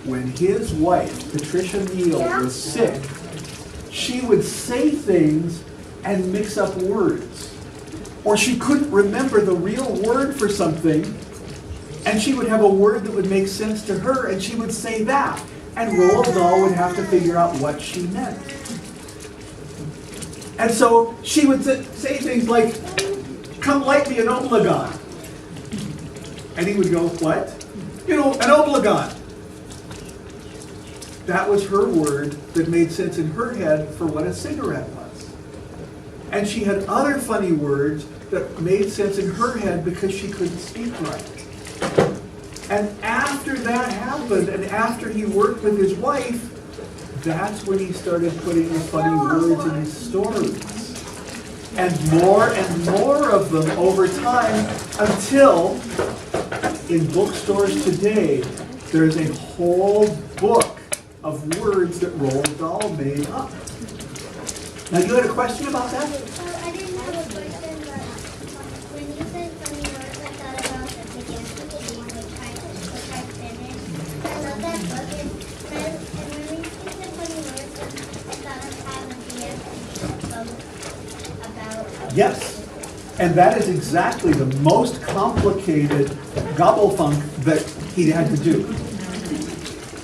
when his wife, Patricia Neal, was sick, she would say things and mix up words. Or she couldn't remember the real word for something, and she would have a word that would make sense to her, and she would say that. And Roald Dahl would have to figure out what she meant. And so she would say things like, "Come light me an obligon." And he would go, "What?" "You know, an obligon." That was her word that made sense in her head for what a cigarette was. And she had other funny words that made sense in her head because she couldn't speak right. And after that happened, and after he worked with his wife, that's when he started putting the funny words in his stories. And more of them over time, until in bookstores today, there's a whole book of words that Roald Dahl made up. Now, you had a question about that? I didn't have a question, but when you said funny words, I thought about the beginning of the one which I finished. I love that book, and when we said funny words, I thought of having a book about... Yes. And that is exactly the most complicated gobblefunk that he had to do.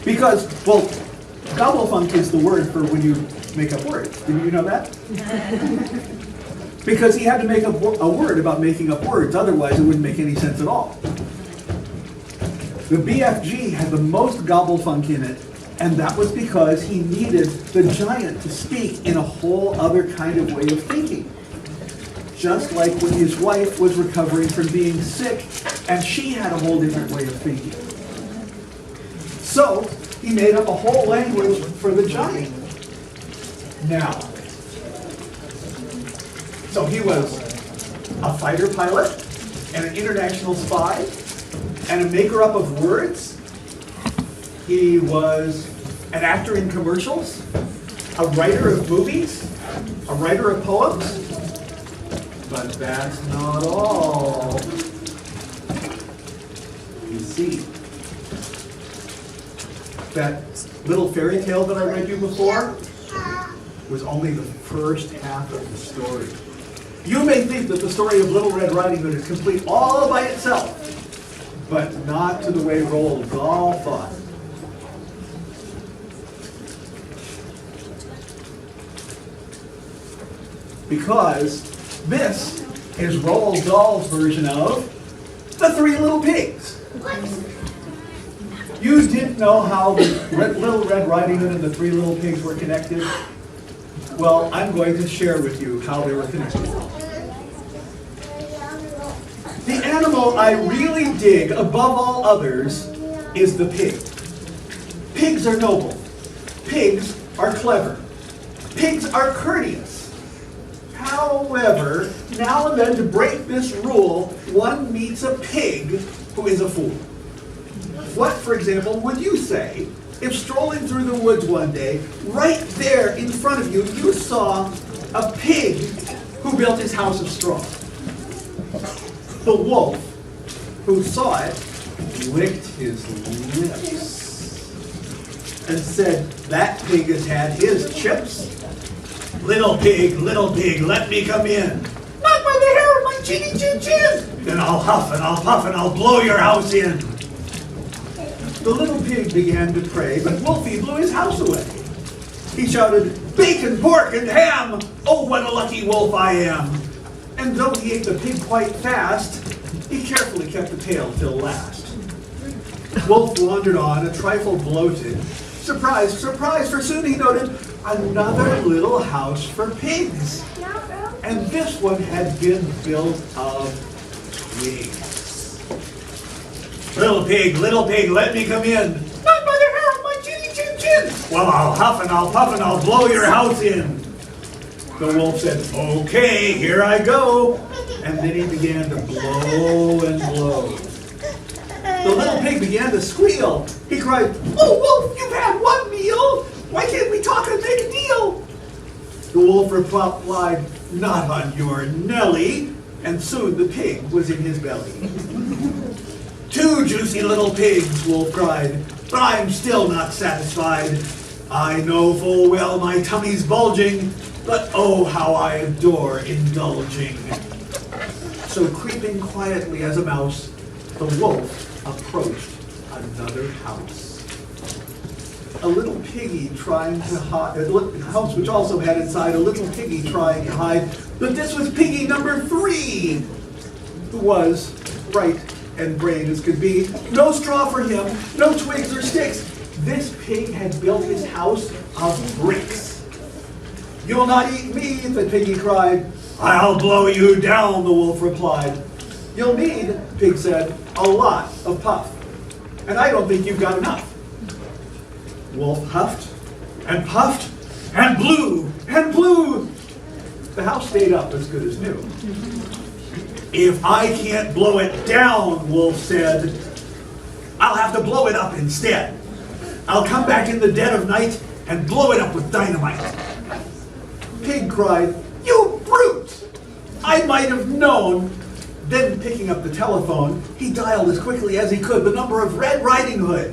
Because, well, gobblefunk is the word for when you make up words. Did you know that? Because he had to make up a word about making up words, otherwise it wouldn't make any sense at all. The BFG had the most gobblefunk in it, and that was because he needed the giant to speak in a whole other kind of way of thinking. Just like when his wife was recovering from being sick, and she had a whole different way of thinking. So, he made up a whole language for the giant. Now, so he was a fighter pilot, and an international spy, and a maker-up of words. He was an actor in commercials, a writer of movies, a writer of poems. But that's not all. You see, that little fairy tale that I read you before was only the first half of the story. You may think that the story of Little Red Riding Hood is complete all by itself, but not to the way Roald Dahl thought. Because this is Roald Dahl's version of The Three Little Pigs. You didn't know how the Little Red Riding Hood and the Three Little Pigs were connected? Well, I'm going to share with you how they were connected. The animal I really dig above all others is the pig. Pigs are noble. Pigs are clever. Pigs are courteous. However, now and then to break this rule, one meets a pig who is a fool. What, for example, would you say if strolling through the woods one day, right there in front of you, you saw a pig who built his house of straw? The wolf, who saw it, licked his lips and said, "That pig has had his chips. Little pig, let me come in. Not by the hair of my chinny chin chin. Then I'll huff and I'll puff and I'll blow your house in." The little pig began to pray, but Wolfie blew his house away. He shouted, "Bacon, pork, and ham! Oh, what a lucky wolf I am!" And though he ate the pig quite fast, he carefully kept the tail till last. Wolf wandered on, a trifle bloated. Surprise, surprise, for soon he noted another little house for pigs. And this one had been built of twigs. Little pig, let me come in. Not by the hair of my chinny chin chin. Well, I'll huff and I'll puff and I'll blow your house in. The wolf said, "Okay, here I go." And then he began to blow and blow. The little pig began to squeal. He cried, "Oh, Wolf, you've had one meal. Why can't we talk and make a deal?" The wolf replied, "Not on your Nelly." And soon the pig was in his belly. "Two juicy little pigs," Wolf cried. but I am still not satisfied. I know full well my tummy's bulging, but oh, how I adore indulging. So creeping quietly as a mouse, the wolf approached another house. A little piggy trying to hide, a house which also had inside a little piggy trying to hide, but this was piggy number 3, who was bright and brave as could be. No straw for him, no twigs or sticks. This pig had built his house of bricks. "You'll not eat me," the piggy cried. "I'll blow you down," the wolf replied. "You'll need," pig said, "a lot of puff, and I don't think you've got enough." Wolf huffed and puffed and blew and blew. The house stayed up as good as new. "If I can't blow it down," Wolf said, "I'll have to blow it up instead. I'll come back in the dead of night and blow it up with dynamite." Pig cried, "You brute! I might have known." Then picking up the telephone, he dialed as quickly as he could the number of Red Riding Hood.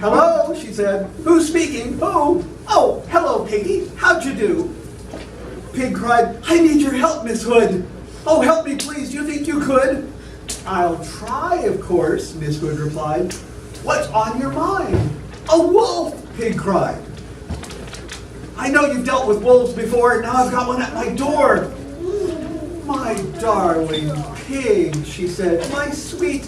"Hello," she said. "Who's speaking? Who? Oh, hello, Piggy. How'd you do?" Pig cried, "I need your help, Miss Hood. Oh, help me, please. Do you think you could?" "I'll try, of course," Miss Hood replied. "What's on your mind?" "A wolf," Pig cried. "I know you've dealt with wolves before, and now I've got one at my door." "My darling Pig," she said, "my sweet,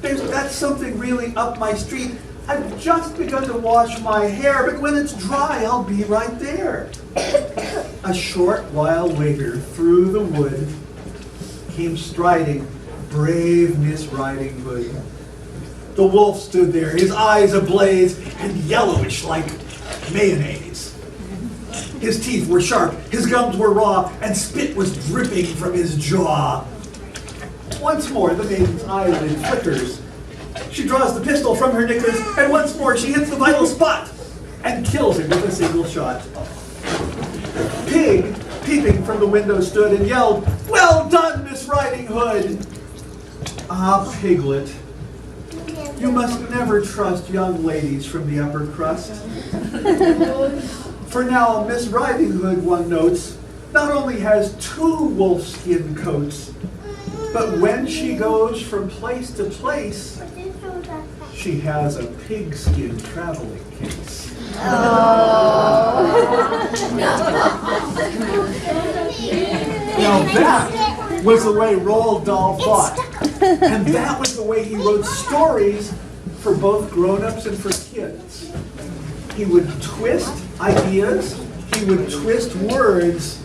that's something really up my street. I've just begun to wash my hair, but when it's dry, I'll be right there." A short while later, through the wood, came striding brave Miss Riding Hood. The wolf stood there, his eyes ablaze and yellowish like mayonnaise. His teeth were sharp, his gums were raw, and spit was dripping from his jaw. Once more, the maiden's eyelid flickers. She draws the pistol from her knickers, and once more she hits the vital spot and kills him with a single shot. Pig, peeping from the window, stood and yelled, "Well done, Miss Riding Hood!" Ah, Piglet, you must never trust young ladies from the upper crust. For now, Miss Riding Hood, one notes, not only has 2 wolfskin coats, but when she goes from place to place, she has a pigskin traveling case. Now that was the way Roald Dahl thought. And that was the way he wrote stories for both grown-ups and for kids. He would twist ideas, he would twist words,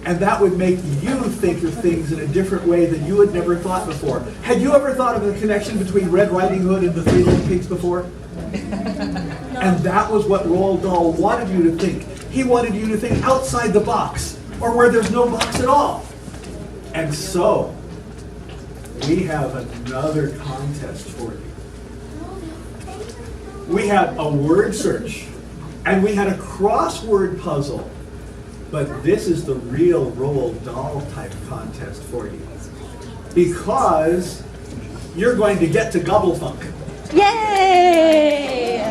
and that would make you think of things in a different way that you had never thought before. Had you ever thought of the connection between Red Riding Hood and the 3 Little Pigs before? And that was what Roald Dahl wanted you to think. He wanted you to think outside the box, or where there's no box at all. And so, we have another contest for you. We had a word search, and we had a crossword puzzle. But this is the real Roald Dahl type contest for you. Because you're going to get to Gobblefunk. Yay!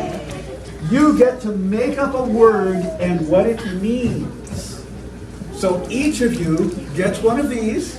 You get to make up a word and what it means. So each of you gets one of these,